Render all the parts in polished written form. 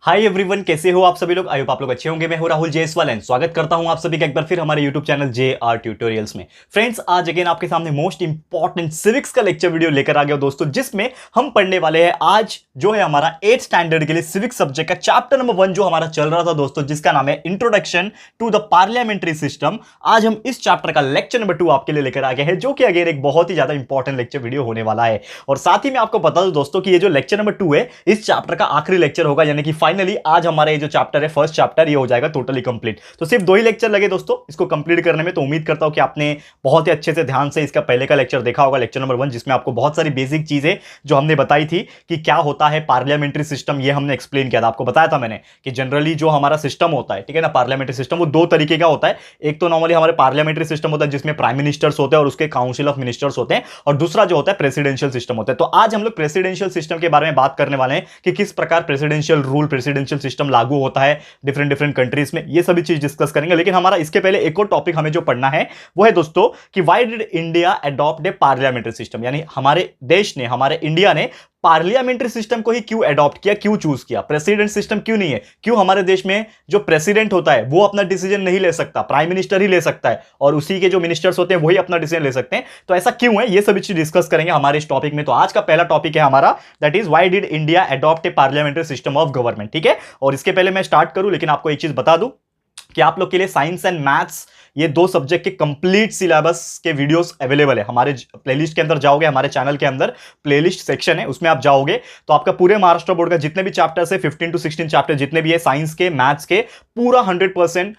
Hi everyone, कैसे हो आप सभी लोग। आई होप आप लोग अच्छे होंगे। मैं हूं राहुल जयसवाल एंड स्वागत करता हूं आप सभी का एक बार फिर हमारे यूट्यूब चैनल JR ट्यूटोरियल्स में। फ्रेंड्स, आज अगेन आपके सामने मोस्ट इंपॉर्टेंट सिविक्स का लेक्चर वीडियो लेकर आ गया दोस्तों, जिसमें हम पढ़ने वाले हैं आज जो है हमारा 8th स्टैंडर्ड के लिए सिविक्स सब्जेक्ट का चैप्टर नंबर 1 जो हमारा चल रहा था दोस्तों, जिसका नाम है introduction to the parliamentary system. आज हम इस चैप्टर का लेक्चर नंबर 2 आपके लिए लेकर आ गए हैं, जो कि अगेन एक बहुत ही ज्यादा इंपॉर्टेंट लेक्चर वीडियो होने वाला है। और साथ ही मैं आपको बता दूं दोस्तों कि ये जो लेक्चर नंबर 2 है इस चैप्टर का आखिरी लेक्चर होगा, यानी कि फाइनली आज हमारा ये जो चैप्टर है फर्स्ट चैप्टर ये हो जाएगा टोटली कंप्लीट। तो सिर्फ 2 ही लेक्चर लगे दोस्तों इसको कंप्लीट करने में। तो उम्मीद करता हूं कि आपने बहुत ही अच्छे से ध्यान से इसका पहले का लेक्चर देखा होगा, लेक्चर नंबर 1, जिसमें आपको बहुत सारी बेसिक चीजें जो हमने बताई थी कि क्या होता है पार्लियामेंट्री सिस्टम, ये हमने एक्सप्लेन किया था। आपको बताया था मैंने कि जनरली जो हमारा सिस्टम होता है, ठीक है ना, पार्लियामेंट्री सिस्टम वो 2 तरीके का होता है। एक तो नॉर्मली हमारे पार्लियामेंट्री सिस्टम होता है जिसमें प्राइम मिनिस्टर्स होते हैं और उसके काउंसिल ऑफ मिनिस्टर्स होते हैं, और दूसरा जो होता है प्रेसिडेंशियल सिस्टम होता है। तो आज हम लोग प्रेसिडेंशियल सिस्टम के बारे में बात करने वाले हैं कि किस प्रकार प्रेसिडेंशियल रूल, प्रेसिडेंशियल सिस्टम लागू होता है डिफरेंट डिफरेंट कंट्रीज में, ये सभी चीज डिस्कस करेंगे। लेकिन हमारा इसके पहले एक और टॉपिक हमें जो पढ़ना है वो है दोस्तों कि why did India adopt a parliamentary system, यानी हमारे देश ने, हमारे इंडिया ने पार्लियामेंट्री सिस्टम को ही क्यों अडॉप्ट किया, क्यों चूज किया, प्रेसिडेंट सिस्टम क्यों नहीं है, क्यों हमारे देश में जो प्रेसिडेंट होता है वो अपना डिसीजन नहीं ले सकता, प्राइम मिनिस्टर ही ले सकता है, और उसी के जो मिनिस्टर्स होते हैं वही अपना डिसीजन ले सकते हैं। तो ऐसा क्यों है, ये सभी चीज डिस्कस करेंगे हमारे इस टॉपिक में। तो आज का पहला टॉपिक है हमारा, that is why did India adopt a parliamentary system of government. ठीक है, और इसके पहले मैं स्टार्ट करूं, लेकिन आपको एक चीज बता दूं कि आप लोग के लिए साइंस एंड मैथ्स ये 2 सब्जेक्ट के कंप्लीट सिलेबस के वीडियोस अवेलेबल है। हमारे प्लेलिस्ट के अंदर जाओगे, हमारे चैनल के अंदर प्लेलिस्ट सेक्शन है, उसमें आप जाओगे तो आपका पूरे महाराष्ट्र बोर्ड का जितने भी चैप्टर्स है, 15 to 16 चैप्टर जितने भी है साइंस के, मैथ्स के, पूरा 100%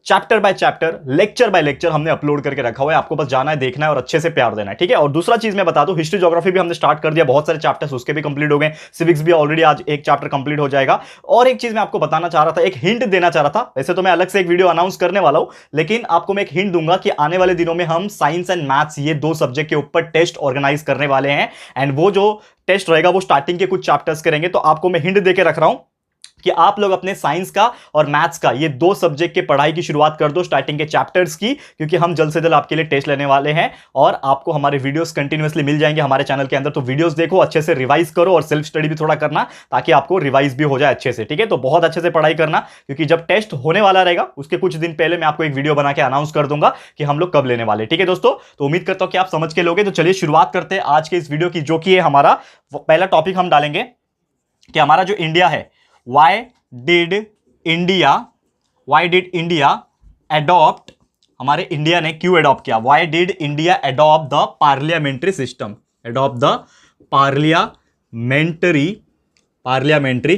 chapter by chapter, lecture by lecture हमने अपलोड करके रखा हुआ है। आपको बस जाना है, देखना है और अच्छे से प्यार देना है। ठीक है, और दूसरा चीज मैं बता दूं, हिस्ट्री ज्योग्राफी भी हमने स्टार्ट कर दिया, बहुत सारे चैप्टर्स उसके भी कंप्लीट हो गए। सिविक्स भी ऑलरेडी आज एक चैप्टर कंप्लीट हो जाएगा। और एक चीज मैं आपको बताना चाह रहा था, एक हिंट देना चाह रहा था। वैसे तो मैं अलग से एक वीडियो अनाउंस करने वाला हूं, लेकिन आपको मैं एक हिंट दूंगा कि आने वाले दिनों में हम साइंस एंड मैथ्स ये 2 सब्जेक्ट के ऊपर टेस्ट ऑर्गेनाइज करने वाले हैं। एंड वो जो टेस्ट रहेगा वो स्टार्टिंग के कुछ चैप्टर्स करेंगे। तो आपको मैं हिंट देके रख रहा हूं कि आप लोग अपने साइंस का और मैथ्स का ये 2 सब्जेक्ट के पढ़ाई की शुरुआत कर दो, स्टार्टिंग के चैप्टर्स की, क्योंकि हम जल्द से जल्द आपके लिए टेस्ट लेने वाले हैं और आपको हमारे वीडियोस कंटिन्यूअसली मिल जाएंगे हमारे चैनल के अंदर। तो वीडियोस देखो, अच्छे से रिवाइज करो और सेल्फ स्टडी भी थोड़ा करना, ताकि आपको रिवाइज भी हो जाए अच्छे से। ठीक है, तो बहुत अच्छे से पढ़ाई करना, क्योंकि जब टेस्ट होने वाला रहेगा उसके कुछ दिन पहले मैं आपको एक वीडियो बना के अनाउंस कर दूंगा कि हम लोग कब लेने वाले। ठीक है दोस्तों, तो उम्मीद करता हूं कि आप समझ के लोगे। तो चलिए शुरुआत करते हैं आज के इस वीडियो की, जो कि है हमारा पहला टॉपिक हम डालेंगे कि हमारा जो इंडिया है, वाई डिड इंडिया अडॉप्ट, हमारे इंडिया ने क्यों अडॉप्ट किया, why did India adopt the parliamentary system, adopt the parliamentary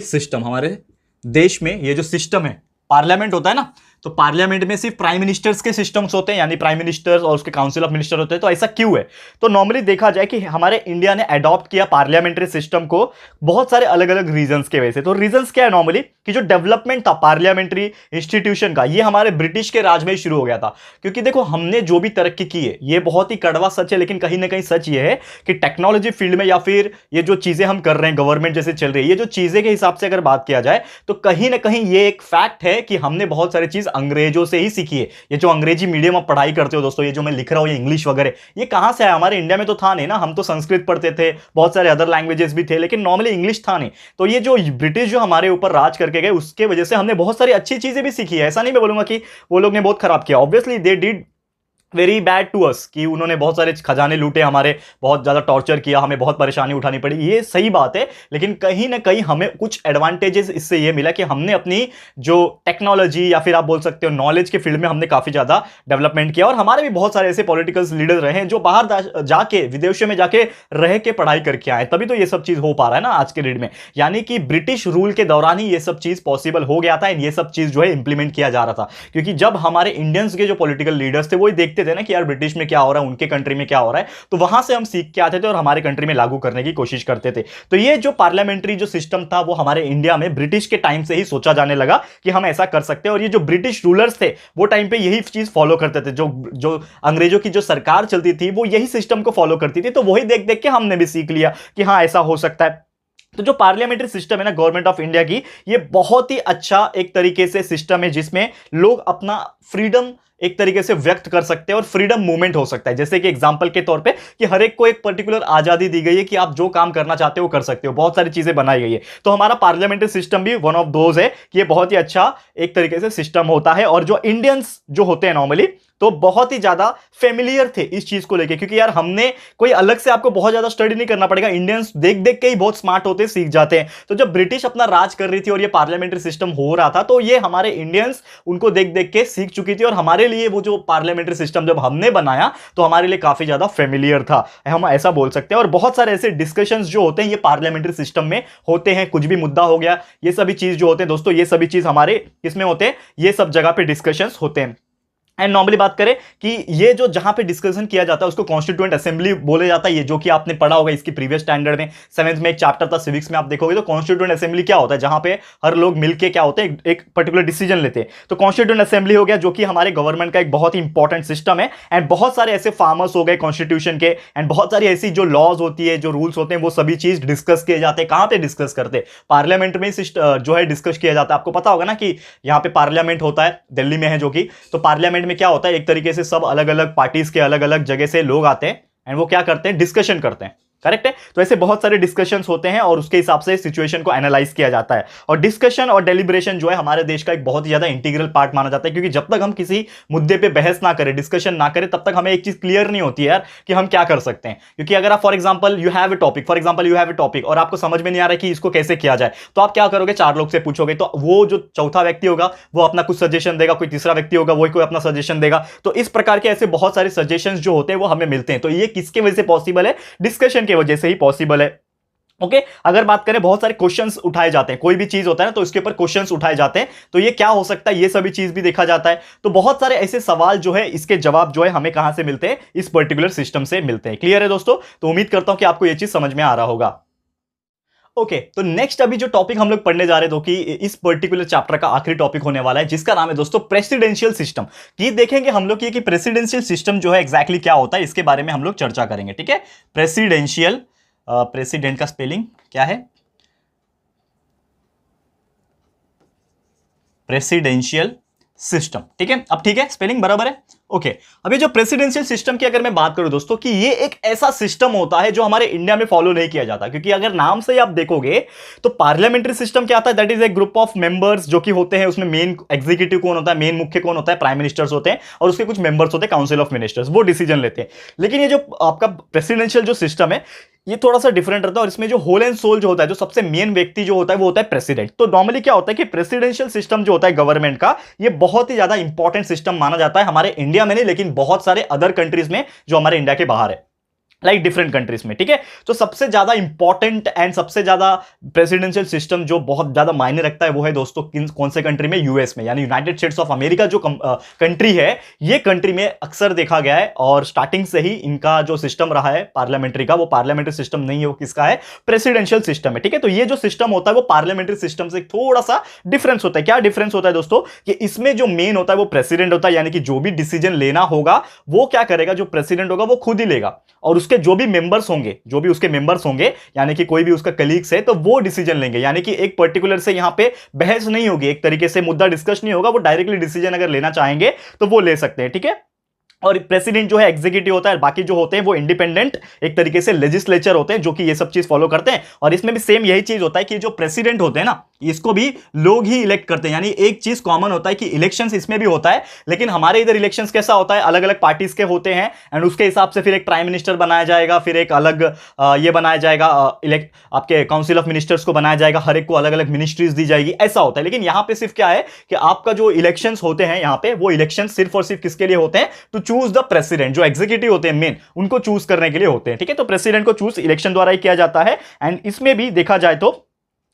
system. हमारे देश में ये जो सिस्टम है, पार्लियामेंट होता है ना, तो पार्लियामेंट में सिर्फ प्राइम मिनिस्टर्स के सिस्टम्स होते हैं, यानी प्राइम मिनिस्टर्स और उसके काउंसिल ऑफ मिनिस्टर होते हैं। तो ऐसा क्यों है, तो नॉर्मली देखा जाए कि हमारे इंडिया ने अडॉप्ट किया पार्लियामेंट्री सिस्टम को बहुत सारे अलग अलग रीजंस के वजह से। तो रीजंस क्या है नॉर्मली, कि जो डेवलपमेंट था पार्लियामेंट्री इंस्टीट्यूशन का, ये हमारे ब्रिटिश के राज में ही शुरू हो गया था। क्योंकि देखो, हमने जो भी तरक्की की है, ये बहुत ही कड़वा सच है, लेकिन कहीं ना कहीं सच ये है कि टेक्नोलॉजी फील्ड में या फिर ये जो चीजें हम कर रहे हैं, गवर्नमेंट जैसे चल रही है, ये जो चीजें के हिसाब से अगर बात किया जाए तो कहीं ना कहीं ये एक फैक्ट है कि हमने बहुत सारी चीज अंग्रेजों से ही सीखी है। ये जो अंग्रेजी मीडियम आप पढ़ाई करते हो दोस्तों, ये जो मैं लिख रहा हूं, ये इंग्लिश वगैरह, ये कहां से आया, हमारे इंडिया में तो था नहीं ना। हम तो संस्कृत पढ़ते थे, बहुत सारे अदर लैंग्वेजेस भी थे, लेकिन नॉर्मली इंग्लिश था नहीं। तो ये जो ब्रिटिश जो हमारे ऊपर राज करके गए, उसके वजह से हमने बहुत सारी अच्छी चीजें भी सीखी है। ऐसा नहीं मैं बोलूंगा कि वो लोग ने बहुत खराब किया। Obviously they did very bad to us, कि उन्होंने बहुत सारे खजाने लूटे हमारे, बहुत ज़्यादा टॉर्चर किया, हमें बहुत परेशानी उठानी पड़ी, ये सही बात है। लेकिन कहीं ना कहीं हमें कुछ एडवांटेजेस इससे ये मिला कि हमने अपनी जो टेक्नोलॉजी या फिर आप बोल सकते हो नॉलेज के फील्ड में हमने काफ़ी ज़्यादा डेवलपमेंट किया। और हमारे भी बहुत सारे ऐसे पॉलिटिकल लीडर रहे हैं जो बाहर जाके, विदेशों में जाके रह के पढ़ाई करके आए, तभी तो ये सब चीज़ हो पा रहा है ना आज के डेट में। यानी कि ब्रिटिश रूल के दौरान ही ये सब चीज़ पॉसिबल हो गया था, ये सब चीज़ जो है इंप्लीमेंट किया जा रहा था। क्योंकि जब हमारे इंडियंस के जो पॉलिटिकल लीडर्स थे वो देखते थे ना कि यार ब्रिटिश में क्या हो रहा है, उनके कंट्री में क्या हो रहा है, तो वहां से हम सीख के आते थे और हमारे कंट्री में लागू करने की कोशिश करते थे। तो ये जो पार्लियामेंट्री जो सिस्टम था वो हमारे इंडिया में ब्रिटिश के टाइम से ही सोचा जाने लगा कि हम ऐसा कर सकते हैं। और ये जो ब्रिटिश रूलर्स थे वो टाइम पे यही चीज फॉलो करते थे, जो अंग्रेजों की जो सरकार चलती थी वो यही सिस्टम को फॉलो करती थी। तो वही देख देख के हमने भी सीख लिया कि हाँ ऐसा हो सकता है। तो जो पार्लियामेंट्री सिस्टम है ना गवर्नमेंट ऑफ इंडिया की, ये बहुत ही अच्छा एक तरीके से सिस्टम है जिसमें लोग अपना फ्रीडम एक तरीके से व्यक्त कर सकते हैं और फ्रीडम मूवमेंट हो सकता है। जैसे कि एग्जांपल के तौर पे कि हर एक को एक पर्टिकुलर आजादी दी गई है कि आप जो काम करना चाहते हो कर सकते हो, बहुत सारी चीजें बनाई गई है। तो हमारा पार्लियामेंट्री सिस्टम भी वन ऑफ दोज है कि ये बहुत ही अच्छा एक तरीके से सिस्टम होता है। और जो इंडियंस जो होते हैं नॉर्मली तो बहुत ही ज्यादा फेमिलियर थे इस चीज को लेके, क्योंकि यार हमने कोई अलग से आपको बहुत ज्यादा स्टडी नहीं करना पड़ेगा, इंडियंस देख देख के ही बहुत स्मार्ट होते सीख जाते हैं। तो जब ब्रिटिश अपना राज कर रही थी और ये पार्लियामेंट्री सिस्टम हो रहा था तो ये हमारे इंडियंस उनको देख देख के सीख चुकी थी और हमारे लिए वो जो पार्लियामेंट्री सिस्टम जब हमने बनाया तो हमारे लिए काफी ज्यादा फेमिलियर था, हम ऐसा बोल सकते हैं। और बहुत सारे ऐसे डिस्कशंस जो होते हैं ये पार्लियामेंट्री सिस्टम में होते हैं, कुछ भी मुद्दा हो गया ये सभी चीज जो होते हैं दोस्तों, ये सभी चीज हमारे किसमें होते हैं, ये सब जगह पे डिस्कशंस होते हैं। एंड नॉर्मली बात करें कि ये जो जहां पे डिस्कशन किया जाता है उसको कॉन्स्टिट्यूएंट असेंबली बोले जाता है। ये जो कि आपने पढ़ा होगा इसकी प्रीवियस स्टैंडर्ड में 7th में एक चैप्टर था सिविक्स में, आप देखोगे तो कॉन्स्टिट्यूएंट असेंबली क्या होता है, जहां पे हर लोग मिलके क्या होते हैं एक पर्टिकुलर डिसीजन लेते हैं। तो कॉन्स्टिट्यूएंट असेंबली हो गया जो कि हमारे गवर्नमेंट का एक बहुत ही इंपॉर्टेंट सिस्टम है। एंड बहुत सारे ऐसे फार्मर्स हो गए कॉन्स्टिट्यूशन के, एंड बहुत सारी ऐसी जो लॉज होती है, जो रूल्स होते हैं, वो सभी चीज डिस्कस किए जाते हैं। कहां पे डिस्कस करते हैं, पार्लियामेंट में जो है डिस्कस किया जाता है। आपको पता होगा ना कि यहाँ पे पार्लियामेंट होता है, दिल्ली में है जो कि, तो पार्लियामेंट में क्या होता है, एक तरीके से सब अलग अलग पार्टीज के अलग अलग जगह से लोग आते हैं एंड वो क्या करते हैं, डिस्कशन करते हैं। करेक्ट है। तो ऐसे बहुत सारे डिस्कशंस होते हैं और उसके हिसाब से सिचुएशन को एनालाइज किया जाता है। और डिस्कशन और डेलिब्रेशन जो है हमारे देश का एक बहुत ही ज्यादा इंटीग्रल पार्ट माना जाता है, क्योंकि जब तक हम किसी मुद्दे पे बहस ना करें, डिस्कशन ना करें, तब तक हमें एक चीज क्लियर नहीं होती है यार कि हम क्या कर सकते हैं। क्योंकि अगर आप for example you have a topic और आपको समझ में नहीं आ रहा है कि इसको कैसे किया जाए, तो आप क्या करोगे, 4 लोग से पूछोगे, तो वो जो चौथा व्यक्ति होगा वो अपना कुछ सजेशन देगा, कोई तीसरा व्यक्ति होगा वही कोई अपना सजेशन देगा। तो इस प्रकार के ऐसे बहुत सारे सजेशंस जो होते हैं वो हमें मिलते हैं। तो ये किसके वजह से पॉसिबल है, डिस्कशन की वजह से ही पॉसिबल है। ओके अगर बात करें, बहुत सारे क्वेश्चंस उठाए जाते हैं, कोई भी चीज होता है ना तो इसके ऊपर क्वेश्चंस उठाए जाते हैं, तो ये क्या हो सकता है, ये सभी चीज भी देखा जाता है। तो बहुत सारे ऐसे सवाल जो है इसके जवाब जो है हमें कहां से मिलते हैं, इस पर्टिकुलर सिस्टम से मिलते हैं। क्लियर है दोस्तों, तो उम्मीद करता हूं कि आपको ये चीज समझ में आ रहा होगा। ओके तो नेक्स्ट अभी जो टॉपिक हम लोग पढ़ने जा रहे हैं, तो कि इस पर्टिकुलर चैप्टर का आखिरी टॉपिक होने वाला है, जिसका नाम है दोस्तों प्रेसिडेंशियल सिस्टम। कि देखेंगे हम लोग कि प्रेसिडेंशियल सिस्टम जो है एग्जैक्टली क्या होता है, इसके बारे में हम लोग चर्चा करेंगे। ठीक है, प्रेसिडेंशियल, प्रेसिडेंट का स्पेलिंग क्या है, प्रेसिडेंशियल सिस्टम। ठीक है, अब ठीक है, स्पेलिंग बराबर है। ओके अभी जो प्रेसिडेंशियल सिस्टम की अगर मैं बात करूं दोस्तों, कि ये एक ऐसा सिस्टम होता है जो हमारे इंडिया में फॉलो नहीं किया जाता। क्योंकि अगर नाम से ही आप देखोगे तो पार्लियामेंट्री सिस्टम क्या आता है, that is a group of members जो कि होते हैं, उसमें मेन एग्जीक्यूटिव कौन होता है, मेन मुख्य कौन होता है, प्राइम मिनिस्टर्स होते हैं, और उसके कुछ मेंबर्स होते हैं काउंसिल ऑफ मिनिस्टर्स, वो डिसीजन लेते हैं। लेकिन ये जो आपका प्रेसिडेंशियल जो सिस्टम है ये थोड़ा सा डिफरेंट रहता है, और इसमें जो होल एंड सोल जो होता है, जो सबसे मेन व्यक्ति जो होता है वो होता है प्रेसिडेंट। तो नॉर्मली क्या होता है कि प्रेसिडेंशियल सिस्टम जो होता है गवर्नमेंट का, ये बहुत ही ज्यादा इंपॉर्टेंट सिस्टम माना जाता है हमारे इंडिया में नहीं, लेकिन बहुत सारे अदर कंट्रीज में जो हमारे इंडिया के बाहर है, लाइक डिफरेंट कंट्रीज में। ठीक है, तो सबसे ज्यादा इंपॉर्टेंट एंड सबसे ज्यादा प्रेसिडेंशियल सिस्टम जो बहुत ज्यादा मायने रखता है वो है दोस्तों कौन से कंट्री में, यूएस में, यानी यूनाइटेड स्टेट्स ऑफ अमेरिका जो कंट्री है, ये कंट्री में अक्सर देखा गया है। और स्टार्टिंग से ही इनका जो सिस्टम रहा है पार्लियामेंट्री का, वो पार्लियामेंट्री सिस्टम नहीं है, वो किसका है, प्रेसिडेंशियल सिस्टम है। ठीक है, तो ये जो सिस्टम होता है वो पार्लियामेंट्री सिस्टम से थोड़ा सा डिफरेंस होता है। क्या डिफरेंस होता है दोस्तों, कि इसमें जो मेन होता है वो प्रेसिडेंट होता है, यानी कि जो भी डिसीजन लेना होगा वो क्या करेगा, जो प्रेसिडेंट होगा वो खुद ही लेगा, और उसके जो भी मेंबर्स होंगे, जो भी उसके मेंबर्स होंगे, यानी कि कोई भी उसका कलीग्स है, तो वो डिसीजन लेंगे। यानी कि एक पर्टिकुलर से यहां पे बहस नहीं होगी, एक तरीके से मुद्दा डिस्कस नहीं होगा, वो डायरेक्टली डिसीजन अगर लेना चाहेंगे तो वो ले सकते हैं। ठीक है, और प्रेसिडेंट जो है एग्जीक्यूटिव होता है, बाकी जो होते हैं वो इंडिपेंडेंट एक तरीके से लेजिस्लेचर होते हैं जो कि ये सब चीज फॉलो करते हैं। और इसमें भी सेम यही चीज होता है कि जो प्रेसिडेंट होते हैं ना, इसको भी लोग ही इलेक्ट करते हैं। यानी एक चीज कॉमन होता है कि इलेक्शंस इसमें भी होता है, लेकिन हमारे इधर इलेक्शंस कैसा होता है, अलग अलग पार्टीज के होते हैं, एंड उसके हिसाब से फिर एक प्राइम मिनिस्टर बनाया जाएगा, फिर एक अलग ये बनाया जाएगा, आपके काउंसिल ऑफ मिनिस्टर्स को बनाया जाएगा, हर एक को अलग अलग मिनिस्ट्रीज दी जाएगी, ऐसा होता है। लेकिन यहां पे सिर्फ क्या है कि आपका जो इलेक्शंस होते हैं यहां पे, वो इलेक्शन सिर्फ और सिर्फ किसके लिए होते हैं, टू चूज द प्रेसिडेंट। जो एग्जीक्यूटिव होते हैं मेन, उनको चूज करने के लिए होते हैं। ठीक है, तो प्रेसिडेंट को चूज इलेक्शन द्वारा ही किया जाता है। एंड इसमें भी देखा जाए तो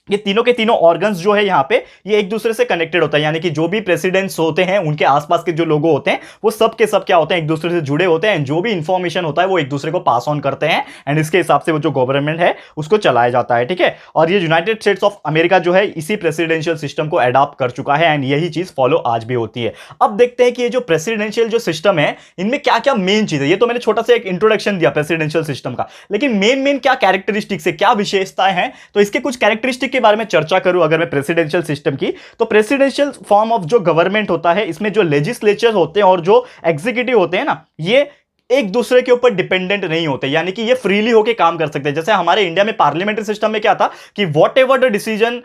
ये तीनों के तीनों ऑर्गन्स जो है यहाँ पे, ये एक दूसरे से कनेक्टेड होता है। यानी कि जो भी प्रेसिडेंट्स होते हैं, उनके आसपास के जो लोग होते हैं, वो सब के सब क्या होते हैं, एक दूसरे से जुड़े होते हैं। जो भी इंफॉर्मेशन होता है वो एक दूसरे को पास ऑन करते हैं, एंड इसके हिसाब से वो जो गवर्नमेंट है उसको चलाया जाता है। ठीक है, और ये यूनाइटेड स्टेट्स ऑफ अमेरिका जो है इसी प्रेसिडेंशियल सिस्टम को अडॉप्ट कर चुका है, एंड यही चीज फॉलो आज भी होती है। अब देखते हैं कि ये जो प्रेसिडेंशियल जो सिस्टम है, इनमें क्या क्या मेन चीज है। ये तो मैंने छोटा सा एक इंट्रोडक्शन दिया प्रेसिडेंशियल सिस्टम का, लेकिन मेन क्या कैरेक्टरिस्टिक्स है, क्या विशेषताएं हैं, तो इसके कुछ कैरेक्टरिस्टिक के बारे में चर्चा करूं अगर मैं प्रेसिडेंशियल सिस्टम की, तो प्रेसिडेंशियल फॉर्म ऑफ जो गवर्नमेंट होता है, इसमें जो लेजिस्लेचर होते हैं और जो एग्जीक्यूटिव होते हैं ना, ये एक दूसरे के ऊपर डिपेंडेंट नहीं होते, यानी कि ये फ्रीली होके काम कर सकते हैं। जैसे हमारे इंडिया में पार्लियामेंट्री सिस्टम में क्या था कि वॉट एवर द डिसीजन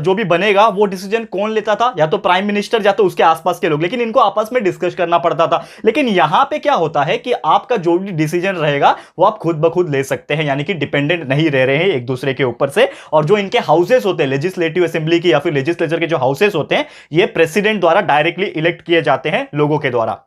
जो भी बनेगा वो डिसीजन कौन लेता था, या तो प्राइम मिनिस्टर या तो उसके आसपास के लोग, लेकिन इनको आपस में डिस्कस करना पड़ता था। लेकिन यहां पे क्या होता है कि आपका जो भी डिसीजन रहेगा वो आप खुद ब खुद ले सकते हैं, यानी कि डिपेंडेंट नहीं रह रहे हैं एक दूसरे के ऊपर से। और जो इनके हाउसेस होते हैं लेजिस्लेटिव असेंबली की या फिर लेजिस्लेचर के जो हाउसेस होते हैं, ये प्रेसिडेंट द्वारा डायरेक्टली इलेक्ट किए जाते हैं लोगों के द्वारा,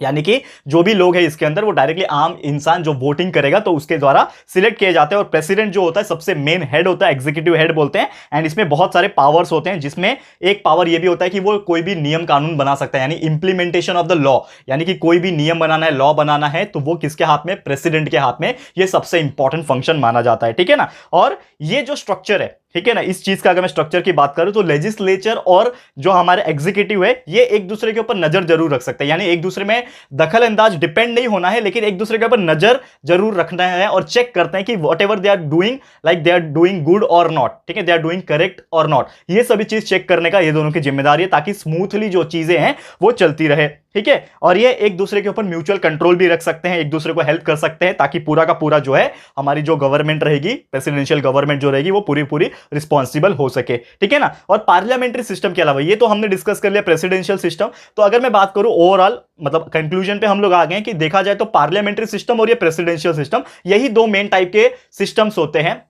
यानी कि जो भी लोग हैं इसके अंदर वो डायरेक्टली आम इंसान जो वोटिंग करेगा तो उसके द्वारा सिलेक्ट किए जाते हैं। और प्रेसिडेंट जो होता है सबसे मेन हेड होता है, एग्जीक्यूटिव हेड बोलते हैं। एंड इसमें बहुत सारे पावर्स होते हैं, जिसमें एक पावर ये भी होता है कि वो कोई भी नियम कानून बना सकता है, यानी इंप्लीमेंटेशन ऑफ द लॉ, यानी कि कोई भी नियम बनाना है, लॉ बनाना है, तो वो किसके हाथ में, प्रेसिडेंट के हाथ में। ये सबसे इंपॉर्टेंट फंक्शन माना जाता है, ठीक है ना। और ये जो स्ट्रक्चर है, ठीक है ना, इस चीज का अगर मैं स्ट्रक्चर की बात करूं तो लेजिस्लेचर और जो हमारे एग्जीक्यूटिव है ये एक दूसरे के ऊपर नजर जरूर रख सकते हैं, यानी एक दूसरे में दखल अंदाज डिपेंड नहीं होना है, लेकिन एक दूसरे के ऊपर नजर जरूर रखना है और चेक करते हैं कि whatever they are doing, like they are doing good और नॉट, ठीक है, दे आर डूइंग करेक्ट और नॉट। ये सभी चीज चेक करने का ये दोनों की जिम्मेदारी है, ताकि स्मूथली जो चीजें हैं वो चलती रहे, ठीक है। और ये एक दूसरे के ऊपर म्यूचुअल कंट्रोल भी रख सकते हैं, एक दूसरे को हेल्प कर सकते हैं, ताकि पूरा का पूरा जो है हमारी जो गवर्नमेंट रहेगी, प्रेसिडेंशियल गवर्नमेंट जो रहेगी, वो पूरी पूरी रिस्पॉन्सिबल हो सके, ठीक है ना। और पार्लियामेंट्री सिस्टम के अलावा, ये तो हमने डिस्कस कर लिया प्रेसिडेंशियल सिस्टम। तो अगर मैं बात करूं ओवरऑल, मतलब कंक्लूजन पे हम लोग आ गए कि देखा जाए तो पार्लियामेंट्री सिस्टम और ये प्रेसिडेंशियल सिस्टम, यही दो मेन टाइप के सिस्टम्स होते हैं।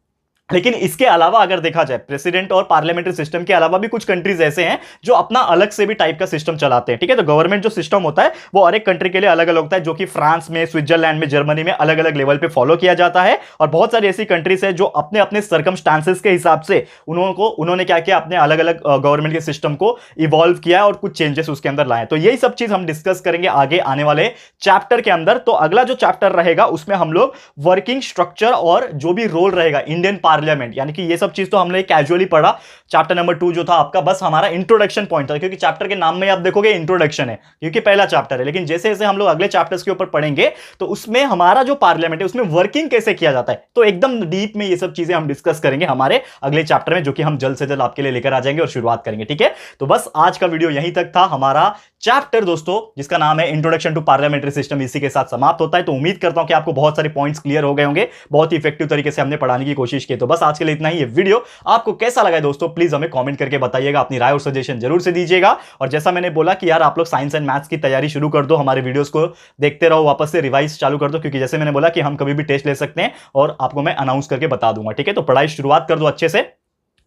लेकिन इसके अलावा अगर देखा जाए प्रेसिडेंट और पार्लियामेंट्री सिस्टम के अलावा भी कुछ कंट्रीज ऐसे हैं जो अपना अलग से भी टाइप का सिस्टम चलाते हैं, ठीक है। तो गवर्नमेंट जो सिस्टम होता है वो हर एक कंट्री के लिए अलग अलग होता है, जो कि फ्रांस में, स्विट्जरलैंड में, जर्मनी में अलग अलग लेवल पे फॉलो किया जाता है। और बहुत सारी ऐसी कंट्रीज है जो अपने अपने सर्कमस्टांसेस के हिसाब से उन्होंने क्या किया, अपने अलग अलग गवर्नमेंट के सिस्टम को इवॉल्व किया है और कुछ चेंजेस उसके अंदर लाए। तो यही सब चीज हम डिस्कस करेंगे आगे आने वाले चैप्टर के अंदर। तो अगला जो चैप्टर रहेगा उसमें हम लोग वर्किंग स्ट्रक्चर और जो भी रोल रहेगा इंडियन पार्लियामेंट, यानी कि ये सब चीज तो हमने कैजुअली पढ़ा। चैप्टर नंबर 2 जो था आपका, बस हमारा इंट्रोडक्शन पॉइंट था, क्योंकि चैप्टर के नाम में आप देखोगे इंट्रोडक्शन है, क्योंकि पहला चैप्टर है। लेकिन जैसे जैसे हम लोग अगले चैप्टर्स के ऊपर पढ़ेंगे तो उसमें हमारा जो पार्लियामेंट है उसमें वर्किंग कैसे किया जाता है, तो एकदम डीप में ये सब चीजें हम डिस्कस करेंगे हमारे अगले चैप्टर में, जो कि हम जल्द से जल्द आपके लिए लेकर आ जाएंगे और शुरुआत करेंगे, ठीक है। तो बस आज का वीडियो यहीं तक था। हमारा चैप्टर दोस्तों जिसका नाम है इंट्रोडक्शन टू पार्लियामेंट्री सिस्टम, इसी के साथ समाप्त होता है। तो उम्मीद करता हूं कि आपको बहुत सारे पॉइंट्स क्लियर हो गए होंगे, बहुत ही इफेक्टिव तरीके से हमने पढ़ाने की कोशिश की। तो बस आज के लिए इतना ही। ये वीडियो आपको कैसा लगा है दोस्तों, प्लीज हमें कमेंट करके बताइएगा, अपनी राय और सजेशन जरूर से दीजिएगा। और जैसा मैंने बोला कि यार आप लोग साइंस एंड मैथ्स की तैयारी शुरू कर दो, हमारे वीडियोस को देखते रहो, वापस से रिवाइज चालू कर दो, क्योंकि जैसे मैंने बोला कि हम कभी भी टेस्ट ले सकते हैं और आपको मैं अनाउंस करके बता दूंगा, ठीक है। तो पढ़ाई शुरुआत कर दो अच्छे से।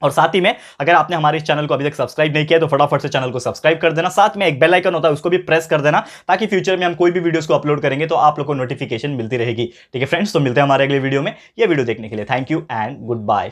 और साथ ही में अगर आपने हमारे इस चैनल को अभी तक सब्सक्राइब नहीं किया तो फटाफट से चैनल को सब्सक्राइब कर देना, साथ में एक बेल आइकन होता है उसको भी प्रेस कर देना, ताकि फ्यूचर में हम कोई भी वीडियोस को अपलोड करेंगे तो आप लोग को नोटिफिकेशन मिलती रहेगी, ठीक है फ्रेंड्स। तो मिलते हैं हमारे अगले वीडियो में। ये वीडियो देखने के लिए thank you and good bye.